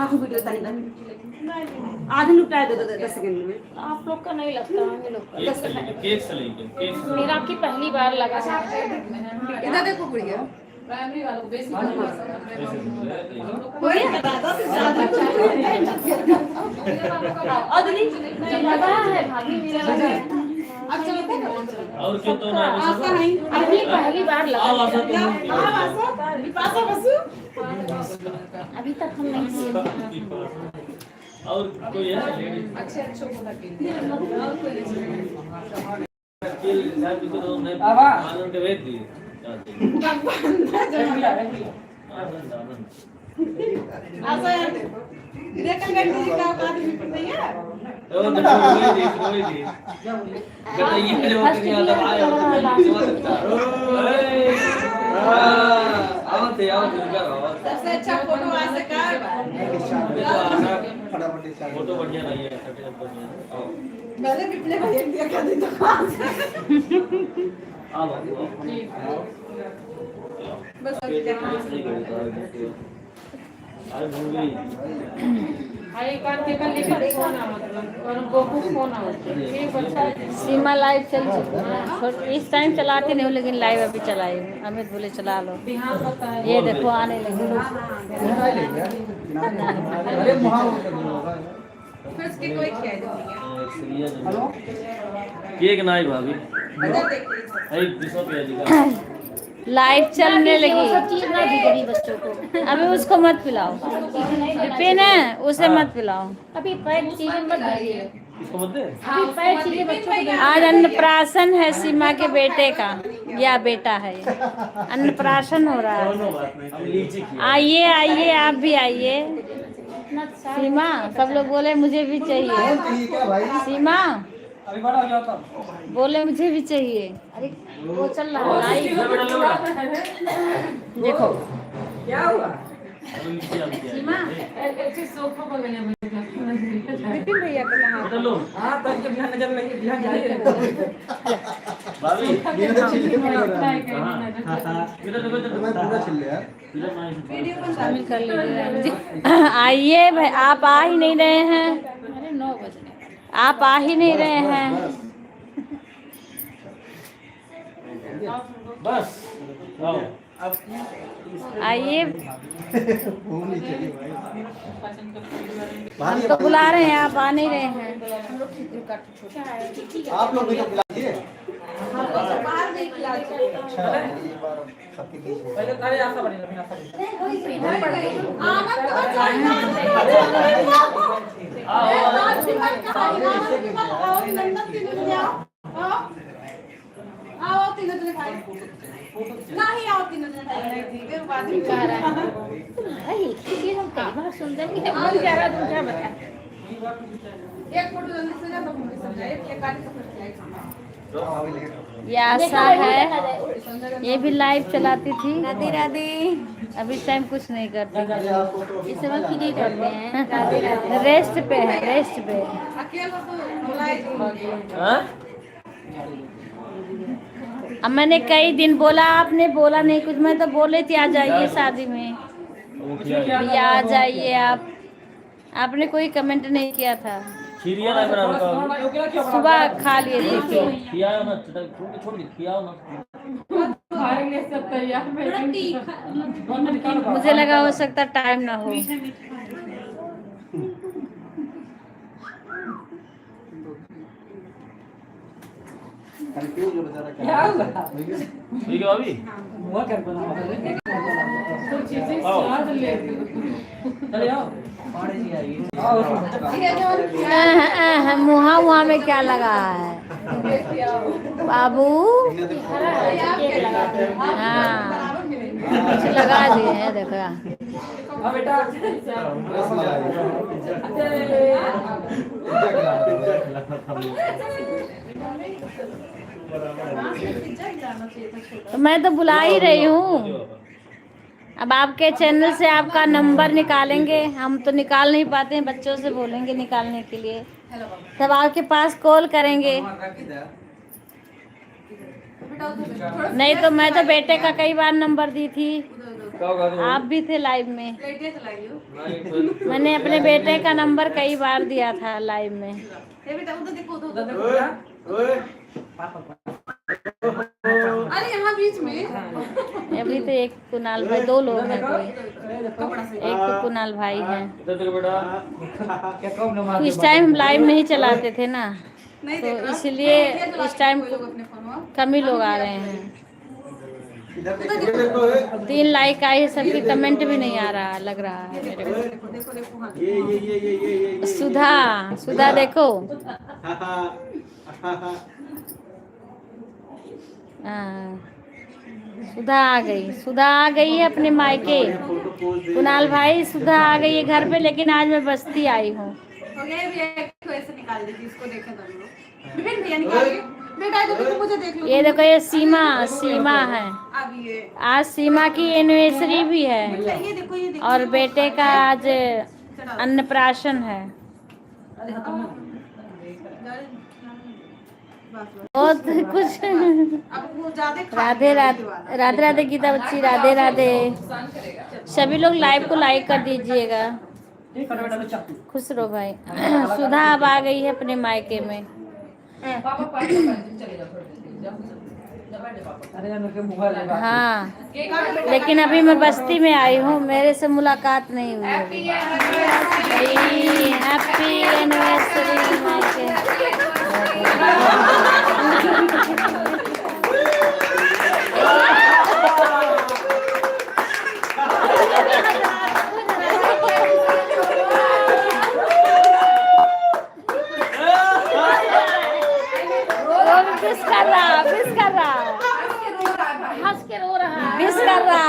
आगे वीडियो तानी आधे लुटा दे 10 सेकंड में। आप लोग का नहीं लगता, हमें लोग का। केक से लेके केक मेरा की पहली बार लगा है। इधर देखो गुड़िया प्राइमरी वालों को बेसिक हो गया अदली लगा है भाभी, मेरा लगा है। अब चलो और क्यों तो ना आशा नहीं अभी पहली बार लगा आओ आशा है। पासा बसु अभी तक हम नहीं किए। और कोई है अच्छे अच्छों को लगे केक साहब को तो नहीं आनंद के वेद दी आशा यार देखा गई का बात भी पता है तो कोई दी बताइए जो कि याद आया आवते आवते करो सबसे अच्छा फोटो आशा का फोटो बढ़िया नहीं है बढ़िया मैंने रिप्ले कर दिया कर दी तो आओ बस अरे मूवी हाय करके कल लेकर फोन आ मतलब और गोकू फोन आ ये बच्चा सीमा लाइव चल चुकी है। इस टाइम चलाते नहीं हूँ, लेकिन लाइव अभी चलाई हूँ। अमित बोले चला लो। बिहार पता है ये देखो आने लगे लोग। फिर उसके कोई किया केक नहीं भाभी अरे 200 रुपया दिखा लाइव चलने लगी। सब चीज ना दी गई बच्चों को। अभी उसको मत पिलाओ, पेन है उसे मत पिलाओ। अभी पैक चीजें मत दीजिए। इसको मत दे अभी पैक चीजें बच्चों को आज अन्नप्राशन है सीमा के बेटे का, या बेटा है। अन्नप्राशन हो रहा है। हम लीची की आइए आइए, आप भी आइए। सीमा, सब लोग बोले मुझे भी चाहिए। सीमा बोले मुझे भी चाहिए। अरे वो चल रहा है लाइव। देखो क्या हुआ लीची हम किया सीमा, अच्छे सोफा पर गए विपिन भैया का कहां होटल लो हां तो इनके बिहान नजर नहीं बिहान जाए भाभी वीडियो बन शामिल कर लीजिए। आइए भाई, आप आ ही नहीं रहे हैं। अरे 9 बजे आप आ ही नहीं रहे हैं। बस आओ आइए, हम तो बुला रहे हैं, आप आ नहीं रहे हैं। आप लोग भी तो बुलाइए। बाहर नहीं खिला पहले अरे आशा बनी ना आओ तीनों जने खाए नहीं आओ तीनों जने खाए फिर बाद में कह रहा है भाई ये हम कई बार सुन रहे हैं। हम कह रहा तुम क्या बता एक फोटो जल्दी से जा तो मुझे समझाए एक आदमी सब ये आशा है, ये भी लाइव चलाती थी। राधे राधे। अब इस टाइम कुछ नहीं करती, इस समय फ्री करते हैं। रेस्ट पे है, रेस्ट पे। अकेला तो बुलाए हां अब मैंने कई दिन बोला, आपने बोला नहीं कुछ। मैं तो बोले थी आ जाइए शादी में, भैया आ जाइए आप। आपने कोई कमेंट नहीं किया था। खीरिया ना बना का सुबह खा लिए थे। खियाओ ना छोड़ दे खियाओ ना खाएंगे सब तैयार में। मुझे लगा हो सकता टाइम ना हो। कंफ्यूज हो बेचारा क्या हुआ ठीक है भाभी हुआ कर बना तो चीजें स्वाद ले चले आओ पानी जी आएगी मुहा वहाँ में क्या लगा है बाबू? हाँ कुछ लगा दिए हैं, देखो। हां बेटा तो मैं तो बुला ही रही हूँ। अब आपके चैनल से आपका नंबर निकालेंगे, हम तो निकाल नहीं पाते हैं, बच्चों से बोलेंगे निकालने के लिए, तब आपके पास कॉल करेंगे। नहीं तो मैं तो बेटे का कई बार नंबर दी थी, आप भी थे लाइव में। रेडियो चलाई हो। मैंने अपने बेटे का नंबर कई बार दिया था लाइव में। ये बेटा उधर देखो उधर। ओए ओए अरे यहाँ बीच में। अभी तो एक कुणाल भाई, 2 लोग हैं कोई। एक तो कुणाल भाई हैं। क्या कम ना इस टाइम हम लाइव नहीं चलाते थे ना, नहीं तो देखा। इसलिए इस टाइम कोई लोग अपने फोन में। कम ही लोग आ रहे हैं। इधर देखो 3 लाइक आई है, सबकी कमेंट भी नहीं आ रहा लग रहा है मेरे को। देखो देखो देखो हाँ। ये सुधा देखो। हाँ, सुधा आ गई, सुधा आ गई है अपने मायके। कुणाल भाई सुधा आ गई है घर पे, लेकिन आज मैं बस्ती आई हूँ। हो गया भी एक तो ऐसे निकाल देती इसको देखे तो लोग। विपिन भैया निकालिए। बेटा इधर देखो मुझे देख लो। ये देखो, ये सीमा है। अब ये आज सीमा की एनिवर्सरी भी है ये देखो और बेटे का आज अन्नप्राशन है। बहुत कुछ। अब वो ज्यादा राधे राधे गीता बच्ची, राधे राधे। सभी लोग लाइव को लाइक कर दीजिएगा। खुश रहो भाई। सुधा अब आ गई है अपने मायके में। हाँ, लेकिन अभी मैं बस्ती में आई हूँ, मेरे से मुलाकात नहीं हुई अभी। हैप्पी एनिवर्सरी मायके। बिस कर रहा हंस के रो रहा है। बिस कर रहा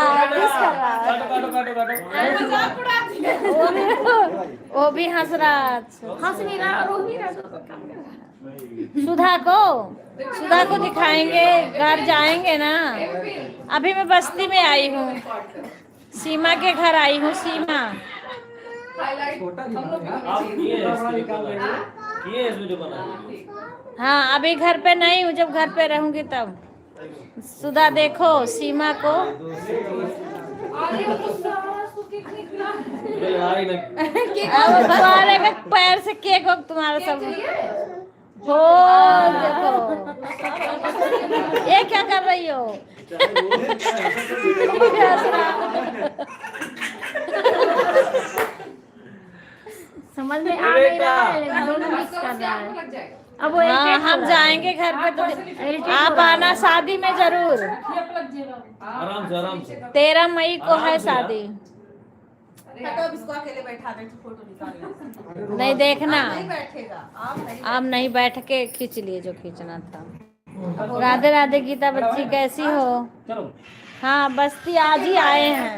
मजाक उड़ाती है। वो भी हंस रहा, हंस नहीं रहा, रो नहीं रहा। सुधा को दिखाएंगे, घर जाएंगे ना। अभी मैं बस्ती में आई हूँ, सीमा के घर आई हूँ। सीमा हाँ, अभी घर पे नहीं हूँ, जब घर पे रहूंगी तब। सुधा देखो सीमा को। तुम्हारे पैर से केक हो तुम्हारा सब हो। देखो ये क्या कर रही हो। समझ में आ नहीं रहा है, लेकिन दोनों मिक्स कर रहा है। अब वो हम जाएंगे घर पे, तो आप आना शादी में जरूर। आराम से 13 मई को है शादी। अब इसको अकेले बैठा दे, फोटो निकाल। नहीं देखना, नहीं बैठेगा। आप नहीं बैठ के खींच लिए जो खींचना था। राधे राधे गीता बच्ची, कैसी हो। हाँ, बस्ती आज ही आए हैं।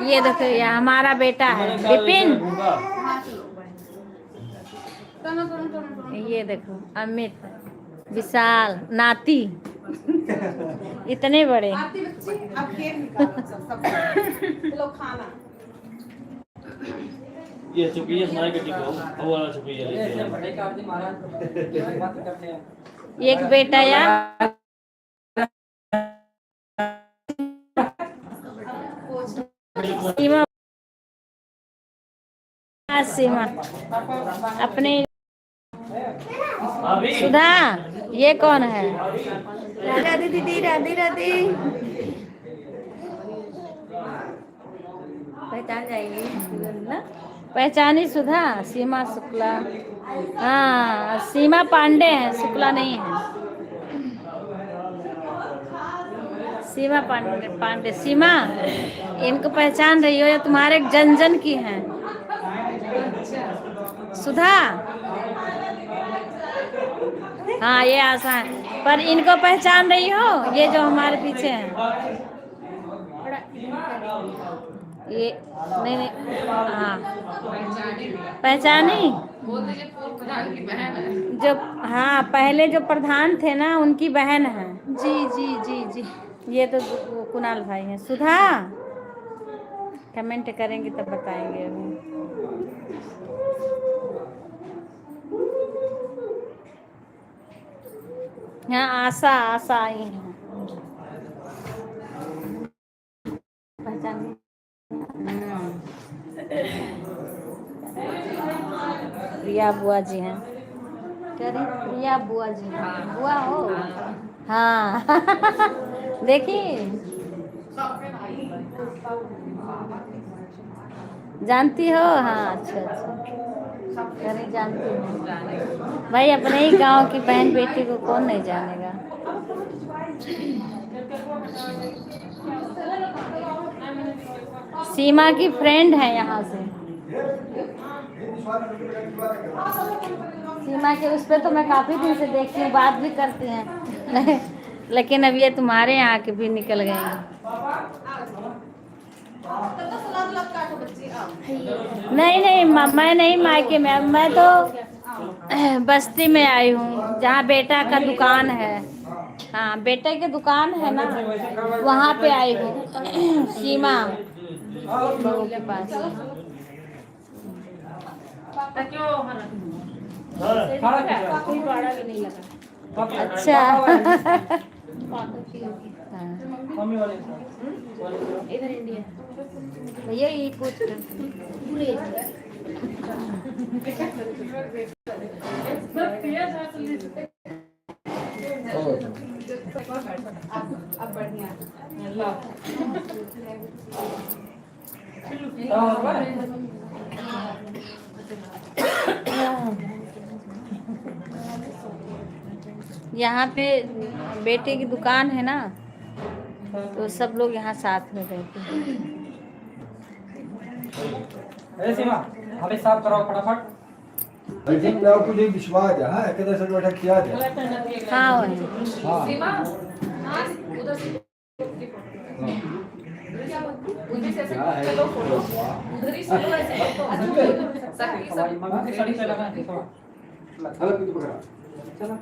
ये देखो, ये हमारा बेटा है विपिन। ये देखो अमित, विशाल, नाती, इतने बड़े। आरती बच्ची, अब केक निकालो सब लोग खाना। ये चुकी है स्नाई कटी को, वो वाला चुकी है। एक बेटा या सीमा अपने। सुधा, ये कौन है। राधे दीदी, राधे राधे। पहचान जाएगी ना, पहचानी सुधा। सीमा शुक्ला, हाँ सीमा पांडे हैं, शुक्ला नहीं है। सीमा पांडे। सीमा, इनको पहचान रही हो, या तुम्हारे जन की हैं। सुधा, हाँ ये आसान, पर इनको पहचान रही हो, ये जो हमारे पीछे हैं। ये नहीं, हाँ पहचानी। जो हाँ पहले जो प्रधान थे ना, उनकी बहन है। जी। ये तो कुणाल भाई हैं। सुधा, कमेंट करेंगे तब बताएंगे अभी। हाँ आशा आई है। प्रिया बुआ जी हैं। कह रही प्रिया बुआ जी हैं। बुआ हो? हाँ। देखिए, जानती हो? हाँ, अच्छा अच्छा। कह रही जानती हूँ। भाई अपने ही गांव की बहन बेटी को कौन नहीं जानेगा। सीमा की फ्रेंड है यहाँ से। सीमा के उस पे तो मैं काफी दिन से देखती हूँ, बात भी करती हैं। लेकिन अब ये तुम्हारे यहाँ के भी निकल गए हैं। नहीं नहीं मैं नहीं मायके में, मैं तो बस्ती में आई हूँ जहाँ बेटा का दुकान है। हाँ, बेटे की दुकान है ना, वहाँ पे आई हूँ। सीमा बहू के पास। कोई भाड़ा भी नहीं लगा। अच्छा। इधर इंडिया भैया ये कुछ अब बढ़िया। यहाँ पे बेटे की दुकान है ना, तो सब लोग यहाँ साथ में रहते हैं। अरे सीमा, हमें साफ कराओ फटाफट। लेकिन मैं आपको जो विश्वास है, हाँ किधर से बैठा किया है। हाँ वही। हाँ सीमा, हाँ, उधर से उधर से चलो फोटो, उधर ही चलो ऐसे फोटो। मम्मी की साड़ी से लगा दे थोड़ा। अलग भी पकड़ा। चलो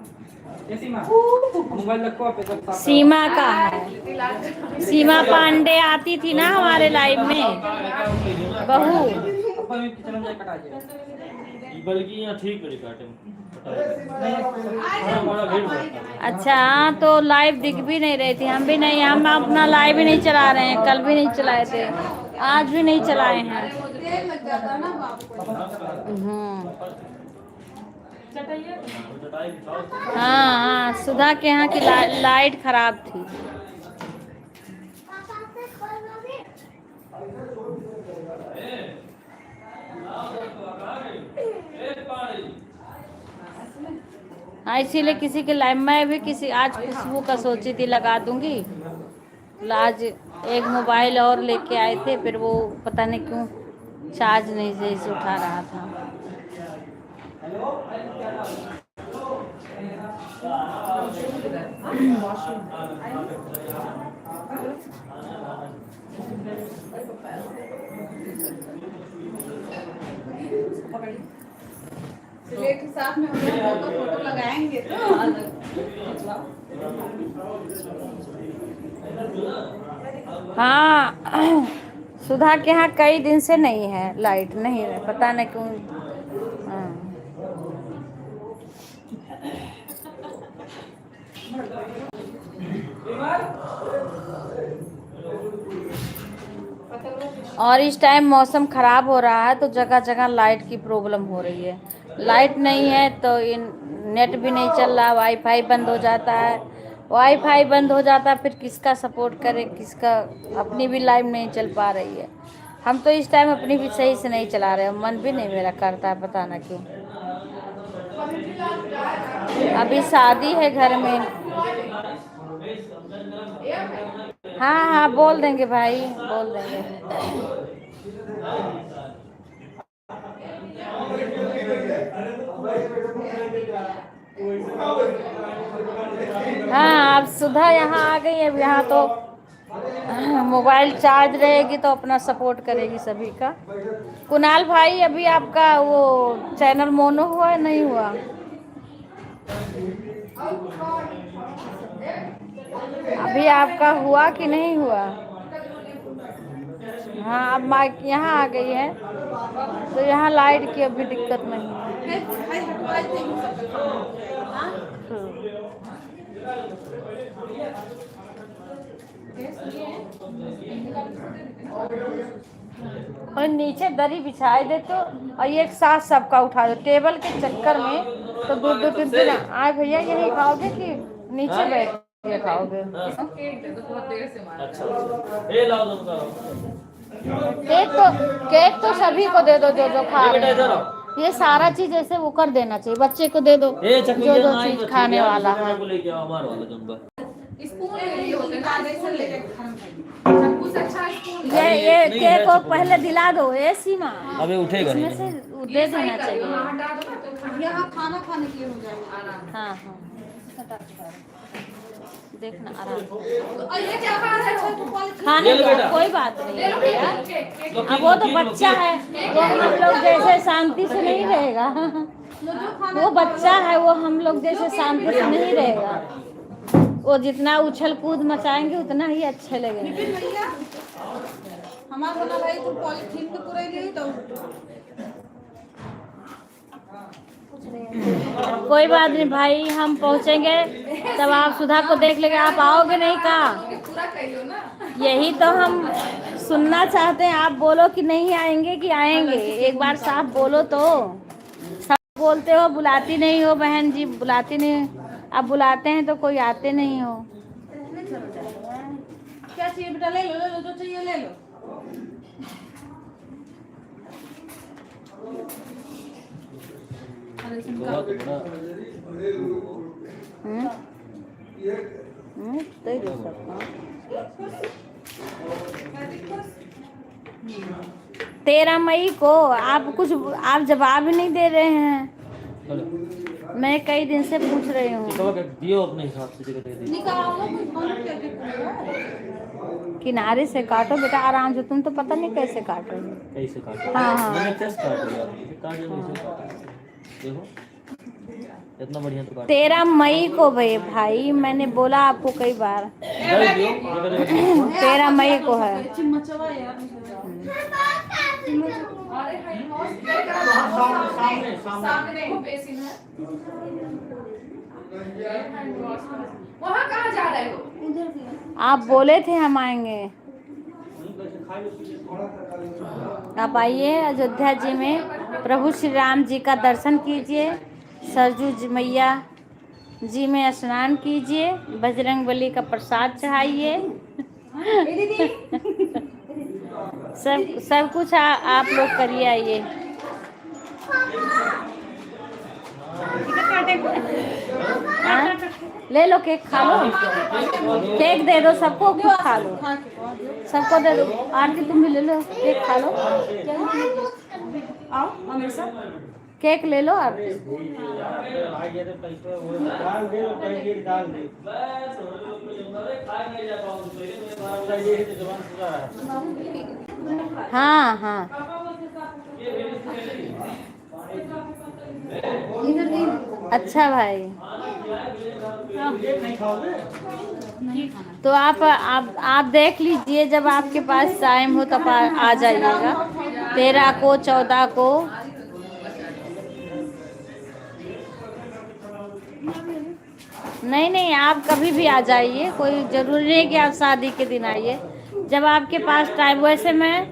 ये सीमा, मोबाइल रखो पे सब साफ सीमा का है। सीमा पांडे आती थी ना हमारे लाइव में, बहू। ऊपर में किचन में जाके कटा जाए। बल्कि यहाँ ठीक है काटे बड़ा बड़ा भीड़ होता है। अच्छा हाँ, तो लाइव दिख भी नहीं रही थी। हम भी नहीं, हम अपना लाइव ही नहीं चला रहे हैं। कल भी नहीं चलाए थे, आज भी नहीं चलाए हैं। देर लग जाता ना आपको। चटाई बिछाओ। हाँ हाँ, सुधा के यहाँ की लाइट खराब थी। हाँ, इसीलिए किसी के लाइव में भी किसी आज खुशबू का सोची थी लगा दूंगी। आज एक मोबाइल और लेके आए थे, फिर वो पता नहीं क्यों चार्ज नहीं सही से उठा रहा था। सिलेट के साथ में हम लोग फोटो लगाएंगे तो हाँ, सुधा के यहाँ कई दिन से नहीं है, लाइट नहीं है, पता नहीं क्यों। हाँ। और इस टाइम मौसम ख़राब हो रहा है तो जगह जगह लाइट की प्रॉब्लम हो रही है। लाइट नहीं है तो नेट भी नहीं चल रहा, वाईफाई बंद हो जाता है। वाईफाई बंद हो जाता है, फिर किसका सपोर्ट करे, किसका। अपनी भी लाइव नहीं चल पा रही है। हम तो इस टाइम अपनी भी सही से नहीं चला रहे, मन भी नहीं मेरा करता है, पता ना क्यों। अभी शादी है घर में। हाँ हाँ, बोल देंगे भाई, बोल देंगे। हाँ, अब सुधा यहाँ आ गई। अब यहाँ तो मोबाइल चार्ज रहेगी तो अपना सपोर्ट करेगी सभी का। कुणाल भाई, अभी आपका वो चैनल मोनो हुआ है नहीं हुआ? अभी आपका हुआ कि नहीं हुआ? हाँ, अब माइक यहाँ आ गई है तो यहाँ लाइट की अभी दिक्कत नहीं है। और नीचे दरी बिछाए दे तो और एक साथ सबका उठा दो टेबल के चक्कर में। तो दो दो तीन तीन आए भैया यही खाओगे कि नीचे बैठ के खाओगे? अच्छा ये लाओ तुमका केक तो सभी को दे दो जो जो खा बेटा रहे इधर हैं। आओ। ये सारा चीज ऐसे वो कर देना चाहिए, बच्चे को दे दो ए जो चक्की जो आई चीज खाने वाला है। को लेके आओ हमार वाला जंबा। स्पून ले लिए होते ना बेसन ले के चाकू से अच्छा स्पून ये नहीं केक है को चक्की। पहले दिला दो ये सीमा, अबे उठेगा इसमें नहीं से दे देना चाहिए। हटा दो ना तो यहाँ खाना खाने के लिए हो जाएगा आराम। हाँ हाँ देखना आराम और ये क्या बात है छोटू पॉलिथीन खाने ले लो दो, बेटा। कोई बात नहीं ले लो है यार। केक अब वो तो बच्चा है, वो हम लोग जैसे शांति से नहीं रहेगा। जो खाना वो बच्चा है, वो हम लोग जैसे शांति से नहीं रहेगा। वो जितना उछल कूद मचाएंगे उतना ही अच्छे लगेंगे। भैया हमारा बना भाई तो पॉलिथीन के पूरे नहीं तो कोई बात नहीं भाई, हम पहुंचेंगे तब आप सुधा को देख लेंगे। आप आओगे नहीं कहा? पूरा कहियो ना। यही तो हम सुनना चाहते हैं। आप बोलो कि नहीं आएंगे कि आएंगे, एक बार साफ बोलो तो। सब बोलते हो बुलाती नहीं हो बहन जी, बुलाती नहीं। आप बुलाते हैं तो कोई आते नहीं हो। क्या चाहिए बेटा ले लो जो चाहिए ले लो। बहुत बड़ा दे दो सबको। 13 मई को आप आप जवाब ही नहीं दे रहे हैं। चलो मैं कई दिन से पूछ रही हूँ। तो दियो अपने हिसाब से दे दे। निकालो कुछ बंद करके पूरा। किनारे से काटो बेटा आराम से, तुम तो पता नहीं कैसे काट रहे हो। कैसे काटो? हाँ, हाँ। मैंने टेस्ट काट लिया, काट लिया कैसे काटा देखो इतना बढ़िया तो काट 13 मई को भाई मैंने बोला आपको कई बार। दे दियो ये कर 13 मई को है। चिमचवा यार अरे सामने बेसिन है। वहाँ कहाँ जा रहे हो? आप बोले थे हम आएंगे। आप आइए अयोध्या जी में प्रभु श्री राम जी का दर्शन कीजिए, सरजू जी मैया जी में स्नान कीजिए, बजरंगबली का प्रसाद चढ़ाइए। सब कुछ आप लोग करिए। आइए हाँ? ले लो केक खा लो, केक दे दो सबको, खुद खा लो, सबको दे दो। आरती तुम भी ले लो केक खा लो। आओ हमेशा केक ले लो आरती। हाँ हाँ अच्छा भाई, तो आप देख लीजिए, जब आपके पास टाइम हो तब आ जाइएगा। 13 को 14 को नहीं आप कभी भी आ जाइए, कोई जरूरी नहीं कि आप शादी के दिन आइए, जब आपके पास टाइम। वैसे मैं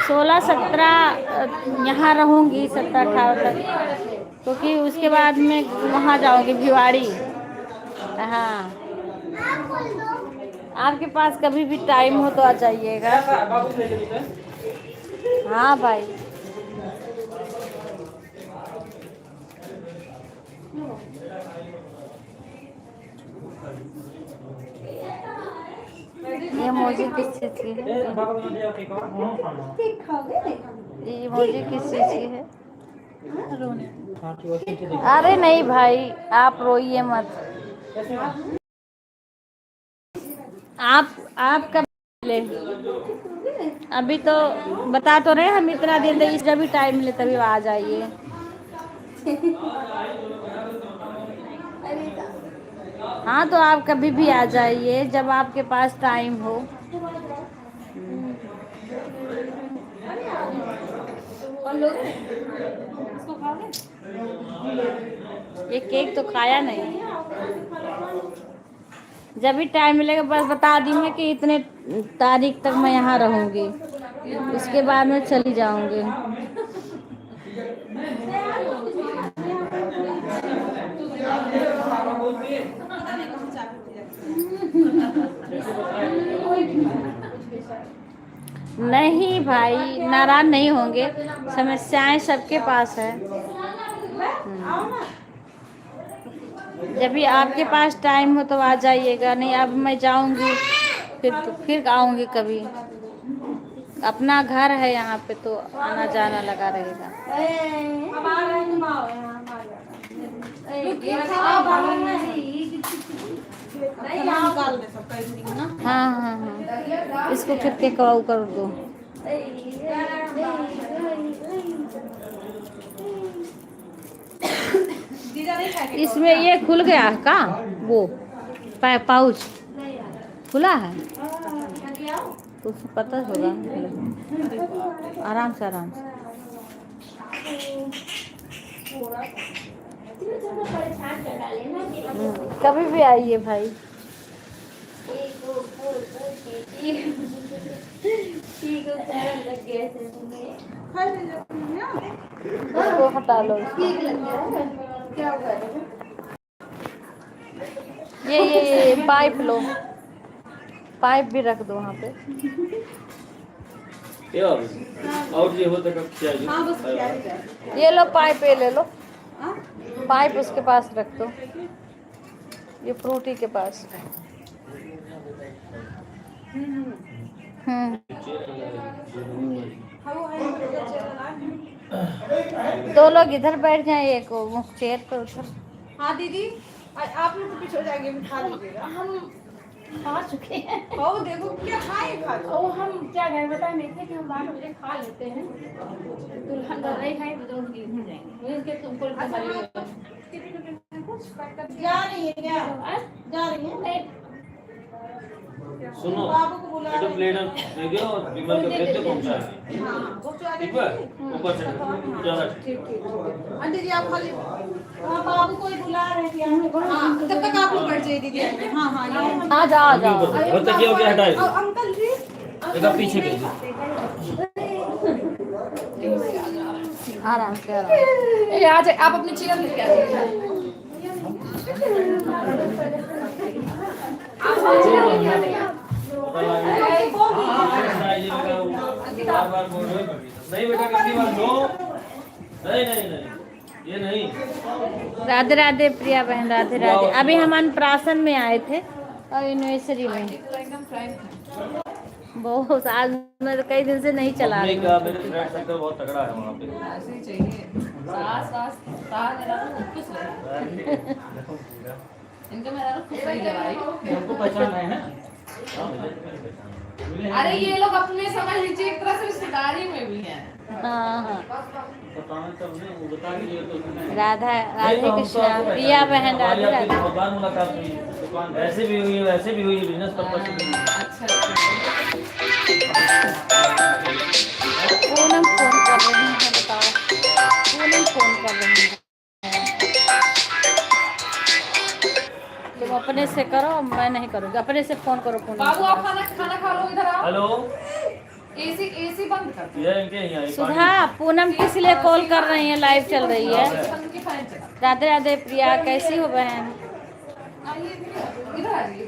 16-17 यहाँ रहूँगी, 17-18 तक, क्योंकि उसके बाद मैं वहाँ जाऊँगी भिवाड़ी। हाँ आपके पास कभी भी टाइम हो तो आ जाइएगा। हाँ भाई ये इमोजी किस चीज की है? ये इमोजी किस चीज की है? अरे नहीं भाई आप रोइए मत। आप कब मिले? अभी तो बता तो रहे हम इतना दिन दे, जब भी टाइम मिले तभी आ जाइए। हाँ तो आप कभी भी आ जाइए जब आपके पास टाइम हो। ये केक तो खाया नहीं, जब भी टाइम मिलेगा बस बता देंगे कि इतने तारीख तक मैं यहाँ रहूँगी। उसके बाद मैं चली जाऊंगी। नहीं भाई, नाराज नहीं होंगे, समस्याएं सबके पास है। जब भी आपके पास टाइम हो तो आ जाइएगा, नहीं अब मैं जाऊंगी फिर आऊंगी कभी। अपना घर है यहाँ पे तो आना जाना लगा रहेगा। अब आ रहे हैं, तुम आओ यहाँ, हम आ जाएंगे। हाँ हाँ हाँ, इसको फिर के कवाऊ कर दो। इसमें ये खुल गया है का? वो पाउच खुला है तो उसको पता होगा। आराम से आराम से। कभी भी आइए भाई। इसको हटा लो। ये पाइप लो, पाइप भी रख दो वहाँ पे। और ये होता कब क्या ये लो पाइप, ये ले लो पाइप, उसके पास रख दो, ये फ्रूटी के पास। दो लोग इधर बैठ जाए, एक चेयर पर उधर। हाँ दीदी, आप लोग तो पीछे हो जाएंगे, खा लीजिएगा। हम खा चुके हैं। ओ देखो क्या खाए खा लो। ओ हम क्या गए बताए नहीं थे कि हम 12 बजे खा लेते हैं, दुल्हन घर नहीं खाए तो उनकी घूम जाएंगे। इसके तुमको जा रही है क्या? जा रही है। सुनो, बाबू को बुला एक प्लेट दे दो और विमल का भेज दो पहुंचा दे। हाँ पहुंचा ठीक है, ऊपर से ज्यादा ठीक। आंटी जी आप खाली, हाँ बाबू को ही बुला रहे थे। हाँ तब तक आप लोग बैठ जाइए दीदी। हाँ हाँ ये आ जाओ आ जाओ। वो तकिया हो गया, हटा दो। अंकल जी एक पीछे कर दो। आराम से आराम से। आ जाए, आप अपनी चेयर लेके आ जाइए। बार बोल रहे नहीं बेटा, कितनी बार दो। नहीं नहीं नहीं, ये नहीं। राधे राधे प्रिया बहन, राधे राधे। अभी हम अन्नप्राशन में आए थे और यूनिवर्सिटी में। बहुत आज मैं तो कई दिन से नहीं चला रही। का मेरे फ्रेंड सर्कल बहुत तगड़ा है वहाँ पे। ऐसे ही चाहिए। सास सास ताज जरा खुश रहे। इनका मेरा खुश रही है। हमको पहचान आए हैं। अरे ये लोग अपने समझ लीजिए एक तरह से रिश्तेदारी में भी हैं। हाँ हाँ। बताना तब नहीं, वो बता दीजिए तो उसमें। राधा राधे कृष्णा, प्रिया बहन, राधे राधे। दुकान मुलाकात हुई, दुकान ऐसे भी हुई है, वैसे भी हुई है, बिजनेस पर्पस से भी। अच्छा पूनम फोन कर रही है, बताओ। पूनम फोन कर रही है। तुम अपने से करो, मैं नहीं करूँगी। अपने से फोन करो पूनम। बाबू आप खाना खा लो, इधर आओ। हेलो, एसी बंद कर दो। ये इनके यहाँ आई सुधा, पूनम किस लिए कॉल कर रही है? लाइव चल रही है। राधे राधे प्रिया, कैसी हो बहन? इधर आ जाइए।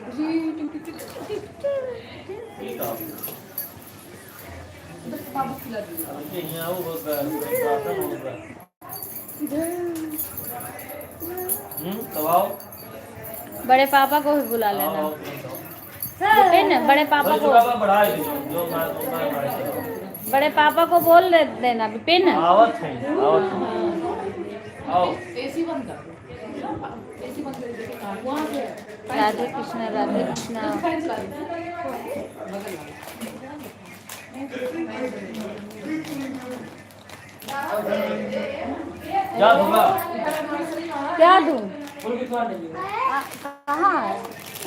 बाबू खिला दीजिए। इनके यहाँ वो राशन होगा। तो आओ। बड़े पापा को भी बुला लेना। विपिन, बड़े पापा को, बढ़ा जो बड़े पापा को बोल देना। विपिन आवत है, आवत है। आओ। एसी बंद कर दो। एसी बंद कर दो। वहाँ से राधे कृष्णा, राधे कृष्णा। फैन चला दीजिए। क्या दूंगा? क्या दूँ? फूल कितना नहीं कहाँ है?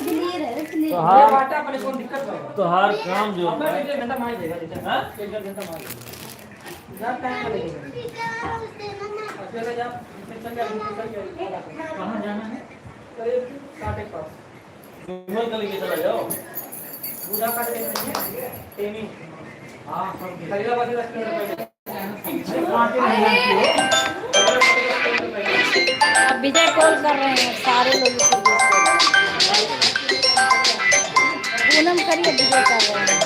तो हार, आटा अपने कौन दिक्कत है? तो हार काम जो मैं एक घंटा मार देगा जैसे। हाँ? एक घंटा मार देगा। जा टाइम लगेगा। चले जा, चल जा। कहाँ जाना है? करीब काटे पास। विमल का लेके चला जाओ। बूढ़ा काट के टेमी खरीदा बाकी 10 किलोमीटर पहले अब विजय कॉल कर रहे हैं सारे लोग इसी पूनम करिए विजय कर रहे हैं।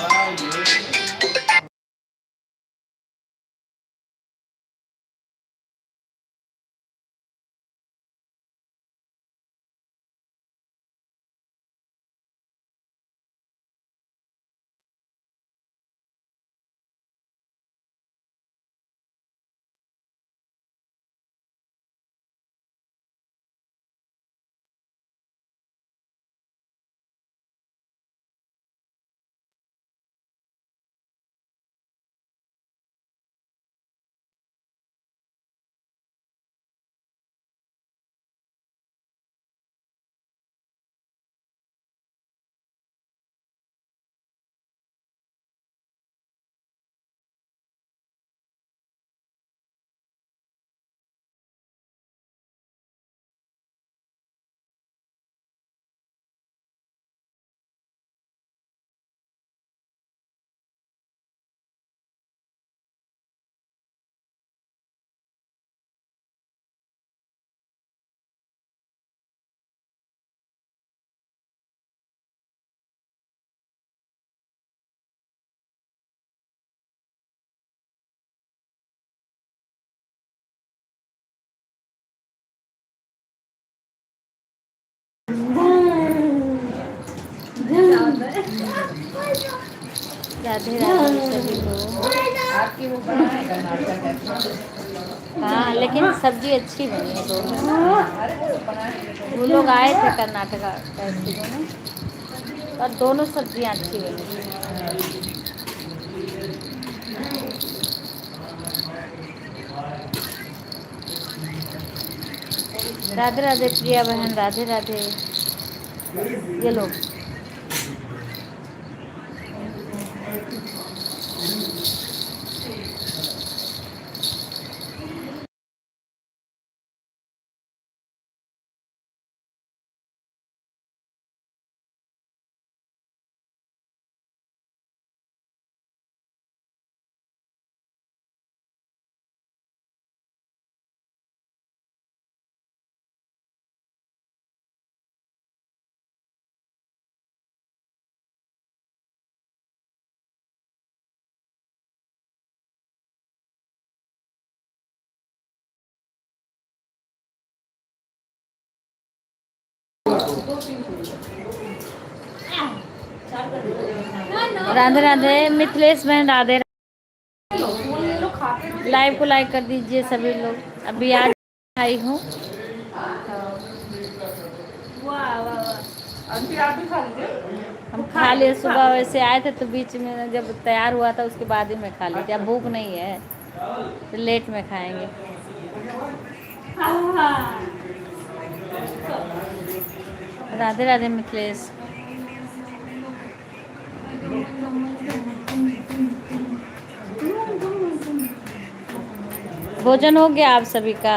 राधे राधे सभी को। आपकी वो बना है कर्नाटक। हाँ लेकिन सब्जी अच्छी बनी है दोनों। अरे वो बना है। वो लोग आए थे कर्नाटका फेस्टिवल में और दोनों सब्जियाँ अच्छी बनी। राधे राधे प्रिया बहन, राधे राधे। ये लोग राधे राधे मिथिलेश बहन, राधे। लाइव को लाइक कर दीजिए सभी लोग। अभी आज आई हूँ। आप भी खा लीजिए। हम खा लिए सुबह, वैसे आए थे तो बीच में जब तैयार हुआ था उसके बाद ही मैं खा ली थी। अब भूख नहीं है तो लेट में खाएंगे। राधे राधे मिथिलेश। भोजन हो गया आप सभी का?